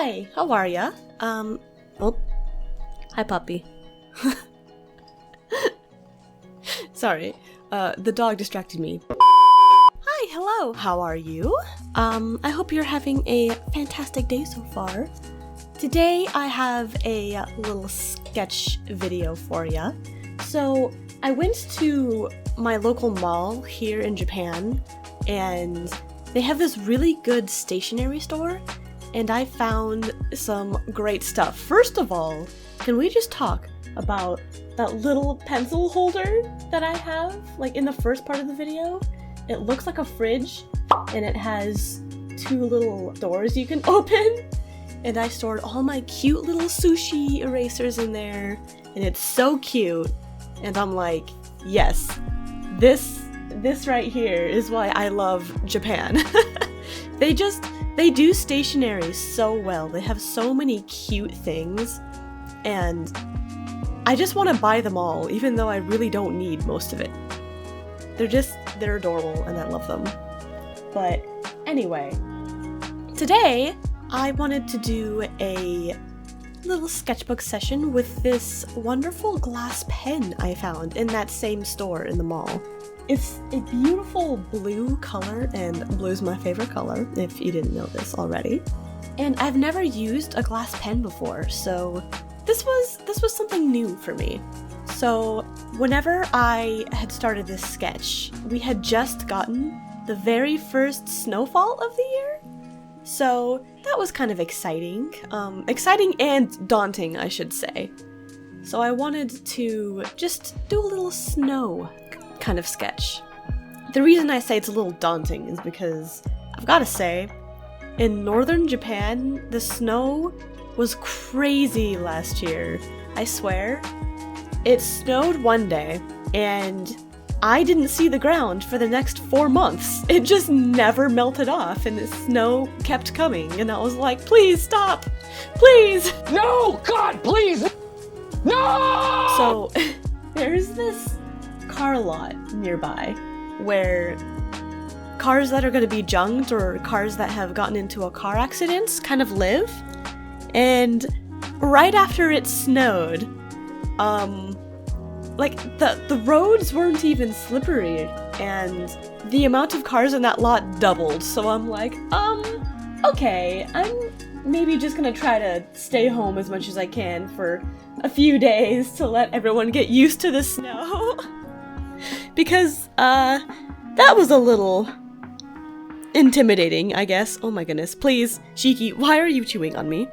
Hi, how are ya? Oh, hi puppy. Sorry, the dog distracted me. Hi, hello, how are you? I hope you're having a fantastic day so far. Today I have a little sketch video for ya. So, I went to my local mall here in Japan, and they have this really good stationery store, and I found some great stuff. First of all, can we just talk about that little pencil holder that I have, like in the first part of the video? It looks like a fridge, and it has two little doors you can open, and I stored all my cute little sushi erasers in there, and it's so cute, and I'm like, yes, this right here is why I love Japan. They do stationery so well. They have so many cute things, and I just want to buy them all, even though I really don't need most of it. They're adorable, and I love them. But anyway, today I wanted to do a little sketchbook session with this wonderful glass pen I found in that same store in the mall. It's a beautiful blue color, and blue's my favorite color, if you didn't know this already. And I've never used a glass pen before, so this was something new for me. So whenever I had started this sketch, we had just gotten the very first snowfall of the year. So that was kind of exciting. Exciting and daunting, I should say. So I wanted to just do a little snow kind of sketch. The reason I say it's a little daunting is because, I've gotta say, in northern Japan, the snow was crazy last year. I swear. It snowed one day, and I didn't see the ground for the next 4 months. It just never melted off, and the snow kept coming, and I was like, please stop! Please! No! God, please! No! So, there's this car lot nearby where cars that are going to be junked or cars that have gotten into a car accident kind of live. And right after it snowed, like the roads weren't even slippery, and the amount of cars in that lot doubled. So I'm like, okay, I'm maybe just gonna try to stay home as much as I can for a few days to let everyone get used to the snow. Because, that was a little intimidating, I guess. Oh my goodness. Please, Shiki, why are you chewing on me?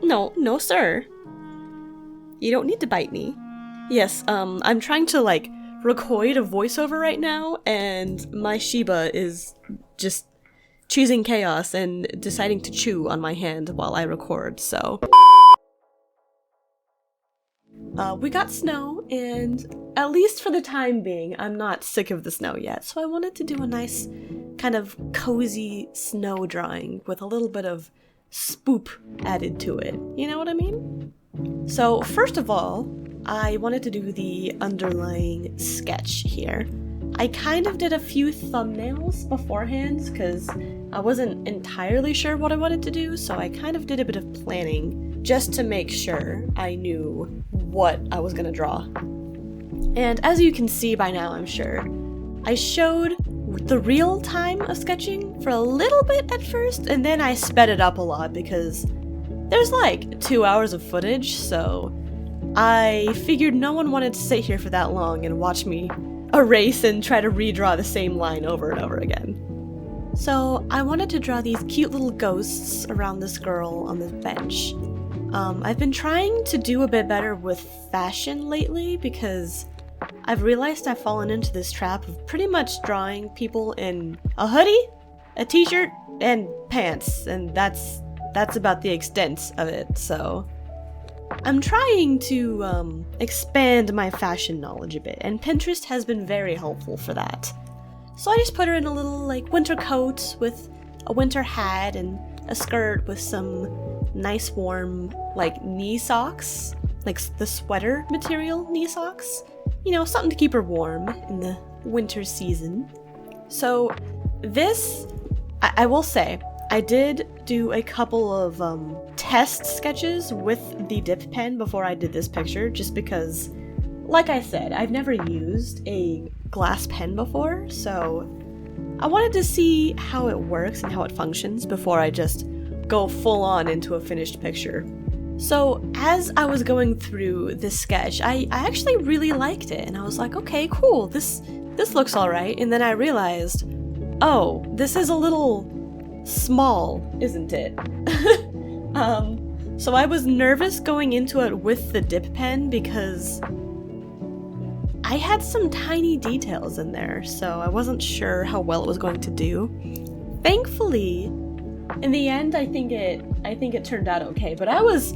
No, sir. You don't need to bite me. Yes, I'm trying to, record a voiceover right now, and my Shiba is just choosing chaos and deciding to chew on my hand while I record, so. We got snow, and at least for the time being, I'm not sick of the snow yet, so I wanted to do a nice kind of cozy snow drawing with a little bit of spoop added to it. You know what I mean? So first of all, I wanted to do the underlying sketch here. I kind of did a few thumbnails beforehand because I wasn't entirely sure what I wanted to do, so I kind of did a bit of planning just to make sure I knew what I was gonna draw. And as you can see by now, I'm sure, I showed the real time of sketching for a little bit at first, and then I sped it up a lot because there's like 2 hours of footage, so I figured no one wanted to sit here for that long and watch me erase and try to redraw the same line over and over again. So I wanted to draw these cute little ghosts around this girl on this bench. I've been trying to do a bit better with fashion lately because I've realized I've fallen into this trap of pretty much drawing people in a hoodie, a t-shirt, and pants, and that's about the extent of it, so I'm trying to expand my fashion knowledge a bit, and Pinterest has been very helpful for that. So I just put her in a little winter coat with a winter hat and a skirt with some nice warm knee socks, like the sweater material knee socks. You know, something to keep her warm in the winter season. So this, I will say, I did do a couple of test sketches with the dip pen before I did this picture, just because, like I said, I've never used a glass pen before, so I wanted to see how it works and how it functions before I just go full on into a finished picture. So as I was going through this sketch, I actually really liked it, and I was like, okay, cool, this looks alright, and then I realized, oh, this is a little small, isn't it? So I was nervous going into it with the dip pen because I had some tiny details in there, so I wasn't sure how well it was going to do. Thankfully, in the end, I think it turned out okay, but I was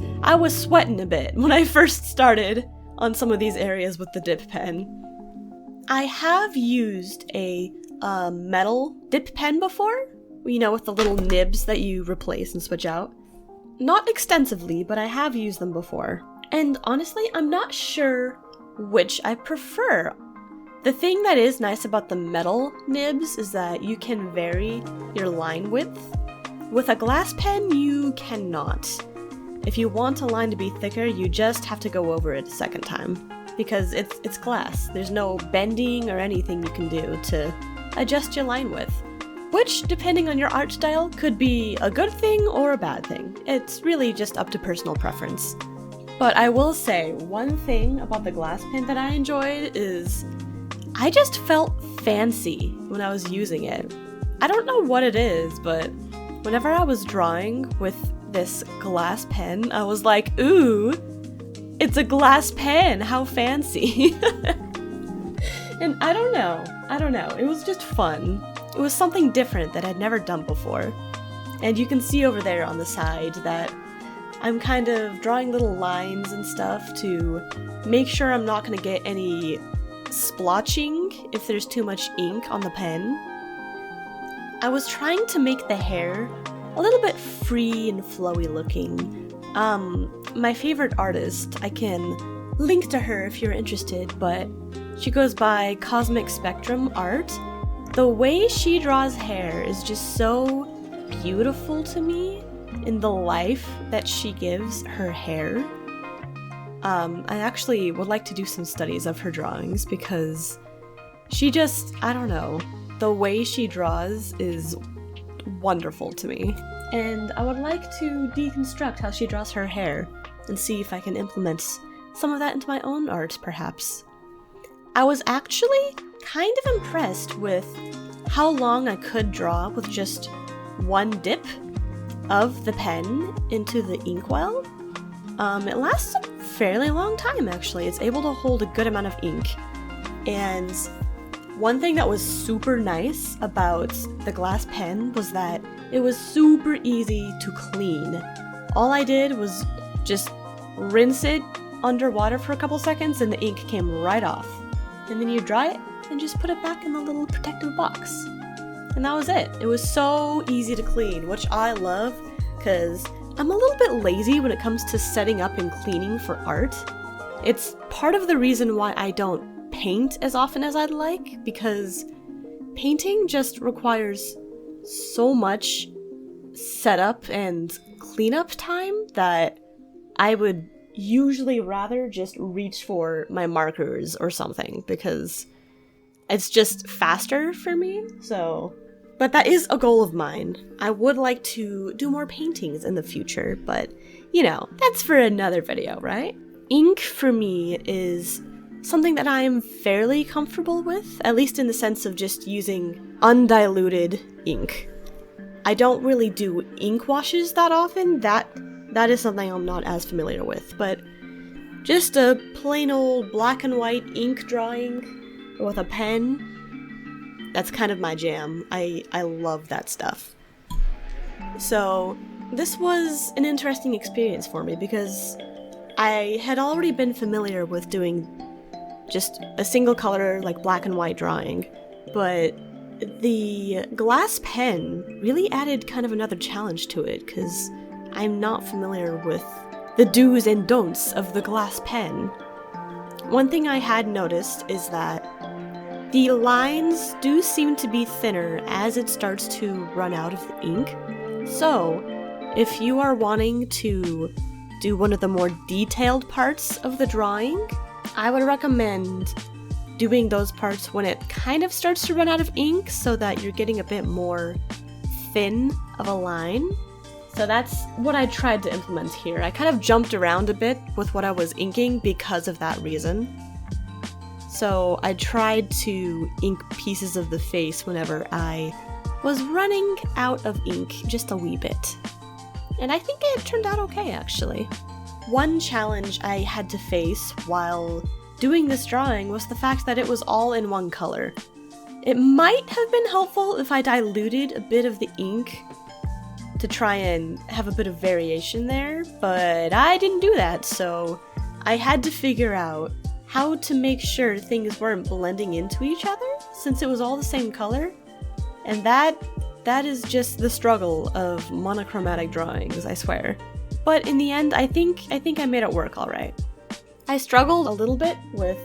sweating a bit when I first started on some of these areas with the dip pen. I have used a metal dip pen before, you know, with the little nibs that you replace and switch out. Not extensively, but I have used them before. And honestly, I'm not sure which I prefer. The thing that is nice about the metal nibs is that you can vary your line width. With a glass pen, you cannot. If you want a line to be thicker, you just have to go over it a second time. Because it's glass. There's no bending or anything you can do to adjust your line width. Which, depending on your art style, could be a good thing or a bad thing. It's really just up to personal preference. But I will say, one thing about the glass pen that I enjoyed is I just felt fancy when I was using it. I don't know what it is, but whenever I was drawing with this glass pen, I was like, ooh, it's a glass pen, how fancy. And I don't know, it was just fun. It was something different that I'd never done before. And you can see over there on the side that I'm kind of drawing little lines and stuff to make sure I'm not going to get any splotching if there's too much ink on the pen. I was trying to make the hair a little bit free and flowy looking. My favorite artist, I can link to her if you're interested, but she goes by Cosmic Spectrum Art. The way she draws hair is just so beautiful to me in the life that she gives her hair. I actually would like to do some studies of her drawings because she just, I don't know, the way she draws is wonderful to me. And I would like to deconstruct how she draws her hair and see if I can implement some of that into my own art, perhaps. I was actually kind of impressed with how long I could draw with just one dip of the pen into the inkwell. It lasts a fairly long time, actually. It's able to hold a good amount of ink. And one thing that was super nice about the glass pen was that it was super easy to clean. All I did was just rinse it underwater for a couple seconds and the ink came right off. And then you dry it and just put it back in the little protective box. And that was it. It was so easy to clean, which I love because I'm a little bit lazy when it comes to setting up and cleaning for art. It's part of the reason why I don't paint as often as I'd like, because painting just requires so much setup and cleanup time that I would usually rather just reach for my markers or something because it's just faster for me. But that is a goal of mine. I would like to do more paintings in the future, but you know, that's for another video, right? Ink for me is something that I'm fairly comfortable with, at least in the sense of just using undiluted ink. I don't really do ink washes that often. That is something I'm not as familiar with, but just a plain old black and white ink drawing with a pen, that's kind of my jam. I love that stuff. So this was an interesting experience for me because I had already been familiar with doing just a single color, like black and white drawing, but the glass pen really added kind of another challenge to it because I'm not familiar with the do's and don'ts of the glass pen. One thing I had noticed is that the lines do seem to be thinner as it starts to run out of the ink. So, if you are wanting to do one of the more detailed parts of the drawing, I would recommend doing those parts when it kind of starts to run out of ink so that you're getting a bit more thin of a line. So that's what I tried to implement here. I kind of jumped around a bit with what I was inking because of that reason. So I tried to ink pieces of the face whenever I was running out of ink just a wee bit. And I think it turned out okay, actually. One challenge I had to face while doing this drawing was the fact that it was all in one color. It might have been helpful if I diluted a bit of the ink to try and have a bit of variation there, but I didn't do that, so I had to figure out how to make sure things weren't blending into each other since it was all the same color. And that is just the struggle of monochromatic drawings, I swear. But in the end, I think I made it work all right. I struggled a little bit with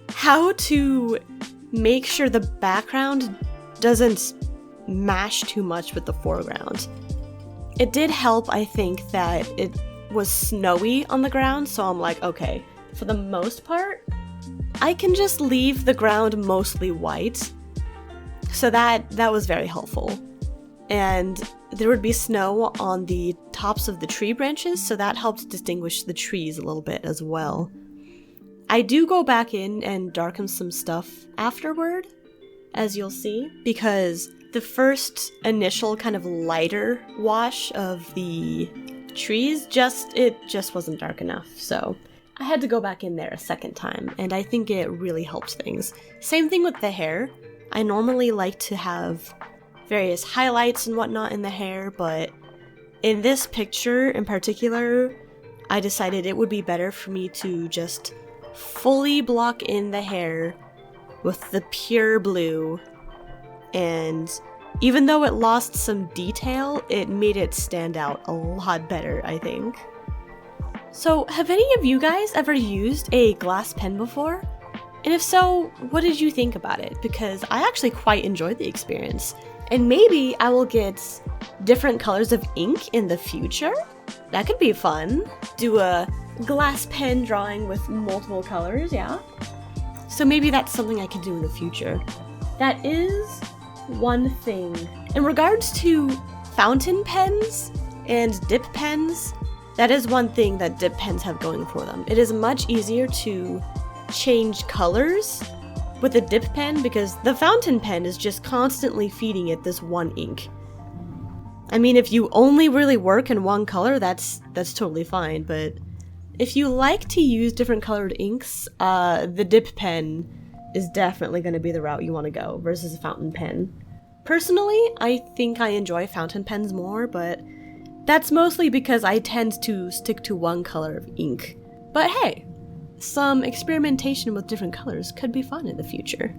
how to make sure the background doesn't mash too much with the foreground. It did help, I think, that it was snowy on the ground, so I'm like, okay, for the most part, I can just leave the ground mostly white. So that was very helpful. And there would be snow on the tops of the tree branches, so that helped distinguish the trees a little bit as well. I do go back in and darken some stuff afterward, as you'll see, because the first initial kind of lighter wash of the trees just wasn't dark enough, so I had to go back in there a second time, and I think it really helped things. Same thing with the hair. I normally like to have various highlights and whatnot in the hair, but in this picture in particular, I decided it would be better for me to just fully block in the hair with the pure blue, and even though it lost some detail, it made it stand out a lot better, I think. So, have any of you guys ever used a glass pen before? And if so, what did you think about it? Because I actually quite enjoyed the experience. And maybe I will get different colors of ink in the future? That could be fun. Do a glass pen drawing with multiple colors, yeah? So maybe that's something I could do in the future. That is one thing. In regards to fountain pens and dip pens, that is one thing that dip pens have going for them. It is much easier to change colors with a dip pen because the fountain pen is just constantly feeding it this one ink. I mean, if you only really work in one color, that's totally fine, but if you like to use different colored inks, the dip pen is definitely going to be the route you want to go versus a fountain pen. Personally, I think I enjoy fountain pens more, but that's mostly because I tend to stick to one color of ink. But hey, some experimentation with different colors could be fun in the future.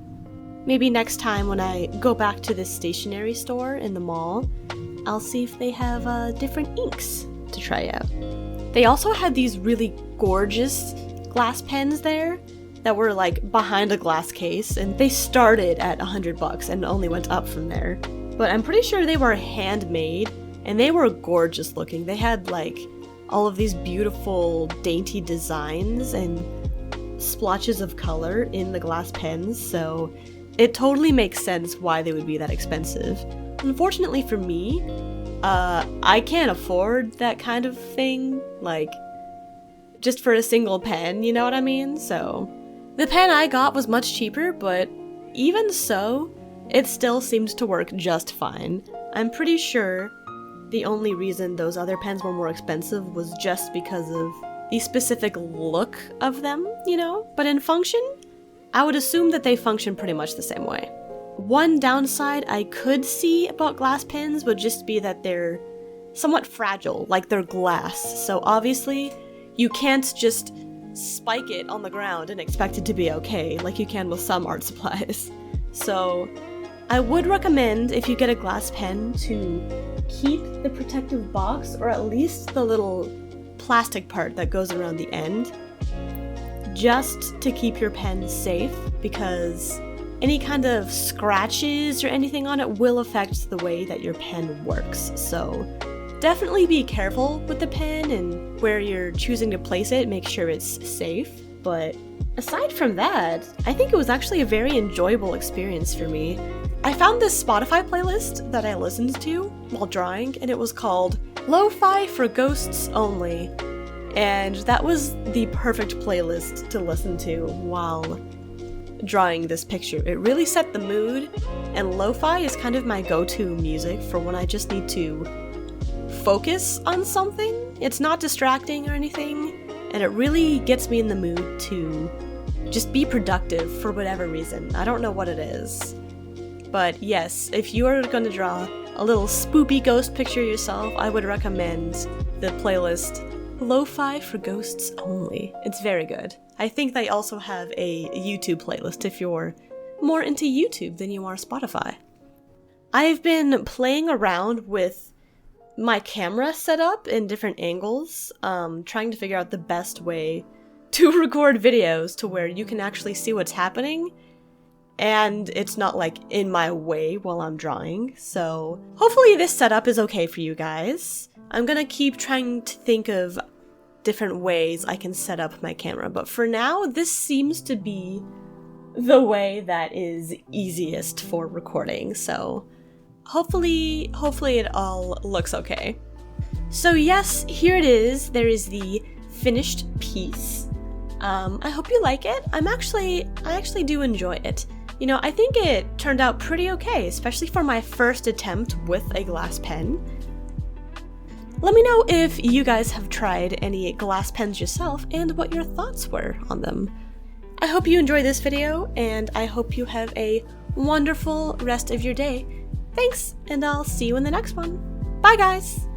Maybe next time when I go back to this stationery store in the mall, I'll see if they have different inks to try out. They also had these really gorgeous glass pens there that were like behind a glass case, and they started at $100 and only went up from there. But I'm pretty sure they were handmade and they were gorgeous looking. They had like all of these beautiful dainty designs and splotches of color in the glass pens, so it totally makes sense why they would be that expensive. Unfortunately for me, I can't afford that kind of thing, like, just for a single pen, you know what I mean? So, the pen I got was much cheaper, but even so, it still seemed to work just fine. I'm pretty sure the only reason those other pens were more expensive was just because of the specific look of them, you know? But in function, I would assume that they function pretty much the same way. One downside I could see about glass pens would just be that they're somewhat fragile, like they're glass, so obviously you can't just spike it on the ground and expect it to be okay, like you can with some art supplies. So I would recommend, if you get a glass pen, to keep the protective box, or at least the little plastic part that goes around the end, just to keep your pen safe, because any kind of scratches or anything on it will affect the way that your pen works. So definitely be careful with the pen and where you're choosing to place it, make sure it's safe. But aside from that, I think it was actually a very enjoyable experience for me. I found this Spotify playlist that I listened to while drawing, and it was called Lo-Fi for Ghosts Only. And that was the perfect playlist to listen to while drawing this picture. It really set the mood, and lo-fi is kind of my go-to music for when I just need to focus on something. It's not distracting or anything, and it really gets me in the mood to just be productive for whatever reason. I don't know what it is. But yes, if you are going to draw a little spoopy ghost picture yourself, I would recommend the playlist Lo-Fi for Ghosts Only. It's very good. I think they also have a YouTube playlist if you're more into YouTube than you are Spotify. I've been playing around with my camera setup in different angles, trying to figure out the best way to record videos to where you can actually see what's happening and it's not like in my way while I'm drawing. So hopefully this setup is okay for you guys. I'm gonna keep trying to think of different ways I can set up my camera, but for now, this seems to be the way that is easiest for recording, so hopefully it all looks okay. So yes, here it is. There is the finished piece. I hope you like it. I actually do enjoy it. You know, I think it turned out pretty okay, especially for my first attempt with a glass pen. Let me know if you guys have tried any glass pens yourself and what your thoughts were on them. I hope you enjoyed this video, and I hope you have a wonderful rest of your day. Thanks, and I'll see you in the next one. Bye, guys!